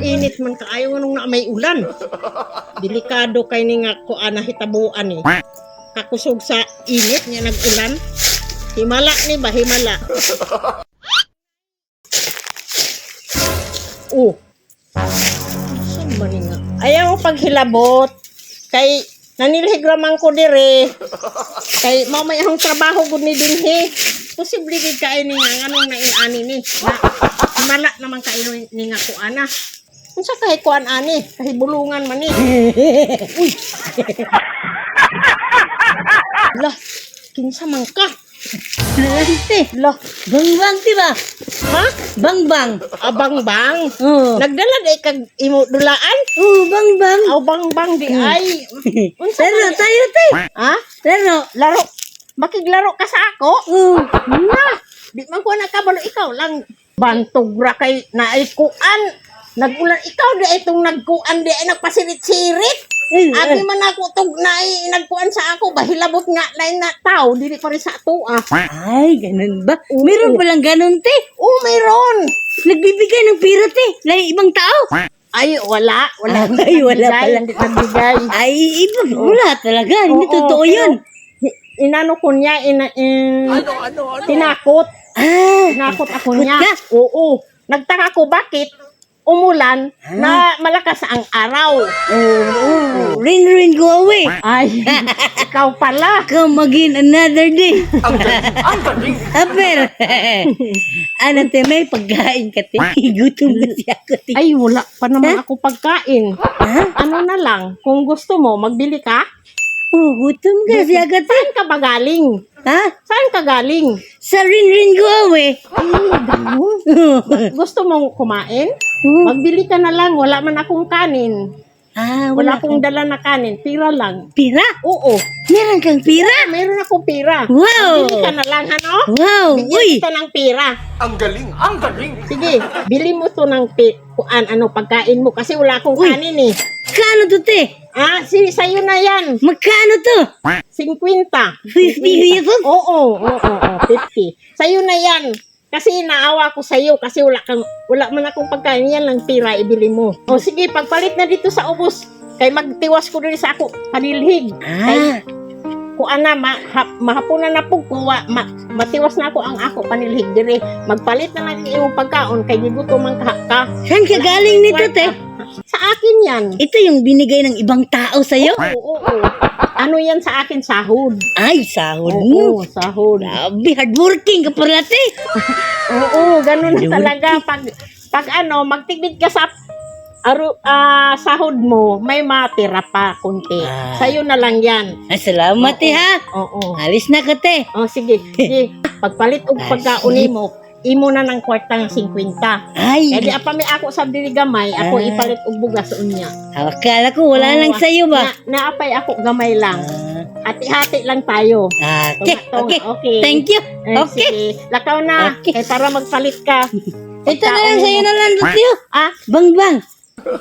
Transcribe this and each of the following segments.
init man kaayo nung na may ulan. Delikado kay ni nga ko ana hitabuan ni. Kakusog sa init nga nag-ulan. Himala ni ba himala. Saan ba ni nga? Ayaw paghilabot. Kay nanilhig ramang ko dire. Kay mamay akong trabaho gud ni dinhi. Posible gid kay ni nga nganong nainani ni. Himala naman kay ni nga ko ana. Unsa kay kuan ani? Kay bulungan man ni. Uy. Lah, kinsa man ka? Nalante. Lah, Bangbang ti ba? ha? Bangbang. Abang-bang. Oo. Nagdala day kag imo dulaan? Oo, bangbang. Aw bang-bang di ay. Unsa Laro man- tayo te. Ha? Laro. Laro. Makiglaro ka sa ako? Oo. Na. Di man ko nakabalo ikaw lang. Bantog ra kay naikuan. Nagulan ikaw di itong nagkuan di ay nagpasirit-sirit. Abi man ako tug naay nagkuan sa ako bahilabot nga lain na tao dili pa rin sa ato ah. Ay, ganun ba? Meron palang ganun te. Oh, mayroon. Nagbibigay ng pira te. Lai ibang tao. Ay wala Ay, wala nagbigay, pala. hindi nagbigay. Ay, ibang wala talaga. Hindi Oo, totoo pero yun. Inano ko niya tinakot. Ah, Tinakot ako takot niya. ka? Oo. Nagtaka ko bakit umulan na malakas ang araw. oh. Rin go away. Ay, ikaw pala. Come again another day. Aper. Ano te, may pagkain ka te. Gutom kasi ako te. Ay, wala pa naman ako pagkain. Ha? Ano na lang, kung gusto mo, magbili ka? Oh, gutom kasi ako te. Saan ka ba galing? Ha? Saan ka galing? Sa rin go away. Ay, ganun. Gusto mong kumain? Magbili ka na lang, wala man akong kanin. Ah, Wala akong dala na kanin, pira lang. pira. Oo, Meron kang pira. mayroon akong pira. Wow. Bili ka na lang, ano? Wow. Bigyan Uy. kita ng pira. Ang galing! Ang galing! Sige, bili mo to ng pagkain mo kasi wala akong Uy. kanin eh. Kano to te? Ah, sa'yo na yan. Magkano to? 50. 50 pesos? Oo, 50. Sa'yo na yan. Kasi naawa ko sa'yo kasi wala man akong pagkain yan lang pira ibili mo. O sige, pagpalit na dito sa ubos. Kay magtiwas ko din sa ako panilhig. Ah. Kuana mahapunan na pug kuwa matiwas na ako ang ako panilhig dire. Magpalit na lang yung pagkaon kay gigutom man ka. Saan ka galing nito te? Sa akin yan. Ito yung binigay ng ibang tao sa'yo? Oo. Ano yan sa akin? Sahod. Ay, sahod Oo, mo. sahod. Grabe, hardworking ka pala te. Oo, ganun na talaga. Pag magtigid ka sa sahod mo, may matira pa kunti. Ah. Sa'yo na lang yan. Ah, salamat te ha. Oo. Alis na ka te. Oh, sige. Pagpalit og pagkauni mo, imo na ng kwarta ng 50. Ay, Kaya di apa may ako sa diri gamay, ako ipalit og bugas unya. akala ko wala lang sa'yo ba? Naapay ako gamay lang. Hati-hati lang tayo. Ah, okay, okay. Okay. Thank you. Eh, Okay. Sige. Lakaw na. Okay. Para magpalit ka. Ito na lang sa'yo na lang tayo. Ah, Bang.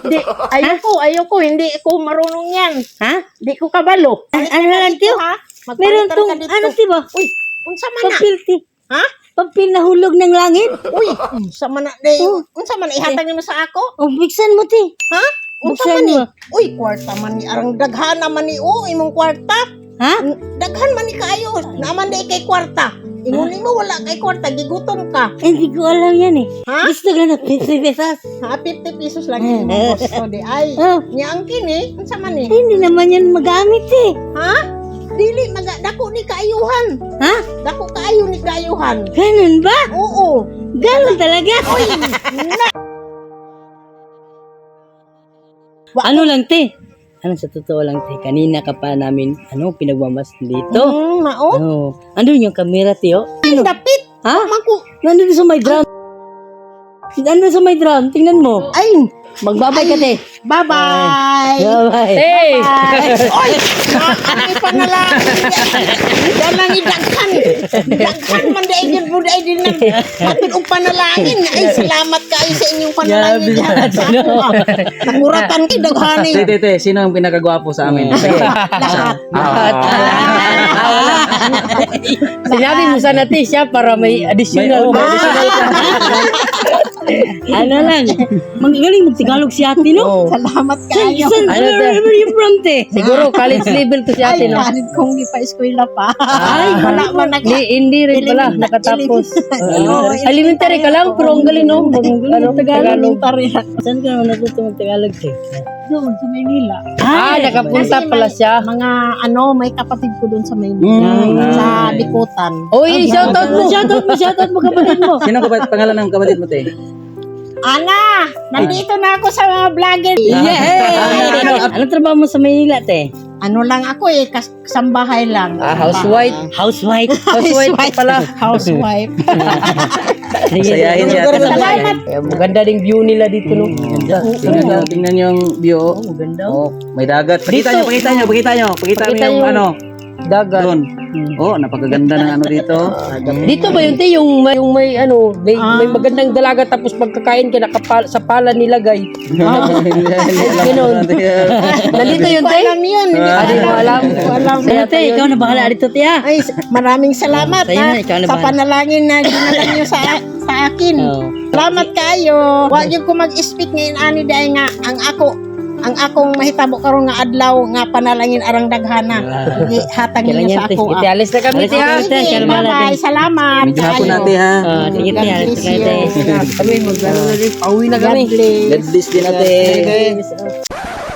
di, ayoko. Hindi ko marunong yan. Ha? Di ko kabalo. Ano na lang tiyo? Ha? Meron Magpalitan tong, ka dito. ano tiyo? Uy, unsa man na? Papil ti. Ha? Papil na hulog ng langit. Uy, unsa man na? Day, Oh. unsa man na ihatag nimo sa ako? O, buksan mo ti. Ha? Unsa Buksan man ni? mo. Uy, kwarta man ni. Arang daghan naman ni. Imong kwarta. Ha? Daghan man ni kaayo. Naman day kay kwarta. Ingon nimo wala kay kwarta. Gigutom ka. Hindi ko alam yan eh. Ha? Gusto ka na 50 pesos. Ha, 50 pesos lang yung gusto di ay. Oh. Niya ang kini, unsa man ni? Hindi naman yan magamit eh. Ha? Dili dako ni kaayuhan. Ha? Dako kaayo ni kaayuhan. Ganun ba? Oo. Ganun talaga? Ano lang te? Ano sa totoo lang te? Kanina ka pa namin pinagmamas dito. Mao. Oh. Andun yung kamera tiyo? Ay, dapit. Ha? Maku. Nandun sa may drum. Nandun sa may drum. Tingnan mo. Ay, Magbabay ka te. bye-bye. Bye-bye. Hey! Oy! Nakakami pa na lang. Dalang idaghan. Daghan man dahil din po dahil din ng matulog panalangin. Ay, salamat kayo sa inyong panalangin. Nanguratan kayo daghanin. Tete, sino ang pinakagwapo sa amin? Sige. Lahat. Sinabi mo sana te siya para may additional. May additional ka. Ano lang. Magaling mag-Tagalog si ate, no? Salamat kayo. Where you from, te? Siguro college level to si ate, Ay, no? kanin kong di pa eskwela pa. Ay, wala man nag Hindi rin pala, nakatapos. Elementary ka lang, pero ang galing, no? Tagalog. Saan ka naman natuto mag-Tagalog, te? Doon sa Maynila. Nakapunta Kasi pala may- siya. Mga may kapatid ko doon sa Maynila. Sa Bikutan. Uy, shoutout mo! Shoutout mo kapatid mo. Sino pangalan ng kapatid mo, te? Ana! Nandito na ako sa mga vlogger. Anong trabaho mo sa Maynila, te? Ano lang ako kasambahay lang. Housewife. Housewife. Housewife ka pala. Housewife. Sayahin si ate. Salamat. Maganda ding view nila dito, no? Tingnan niyo yung view. Maganda. Oh, may dagat. Pakita nyo yung ano. Dagat. Doon. Oh, napakaganda ng ano dito. Dito ba yun, te? Yung may ano, may magandang dalaga tapos pagkakain ka sa pala nilagay. Ganun. Nandito yun, te? Alam yun. Di mo alam. Sa'yo, te, ikaw na bahala dito, te, ha? Ay, maraming salamat Sa'yo na, ikaw na sa bahala. panalangin na dinala niyo sa akin. Salamat kayo. Huwag yung ko mag-speak ngayon ani dahil nga ang akong mahitabo karon nga adlaw nga panalangin arang daghana. Hatag niyo sa ako. Ite, alis na kami, te, ha? Sige, Shalom, bye-bye. Salamat. Medyo hapon kayo. natin, ha? Sige, te, halit bless ka, te. you. Kami, mag-ano na rin. Pauwi na God kami. bless. God bless din natin.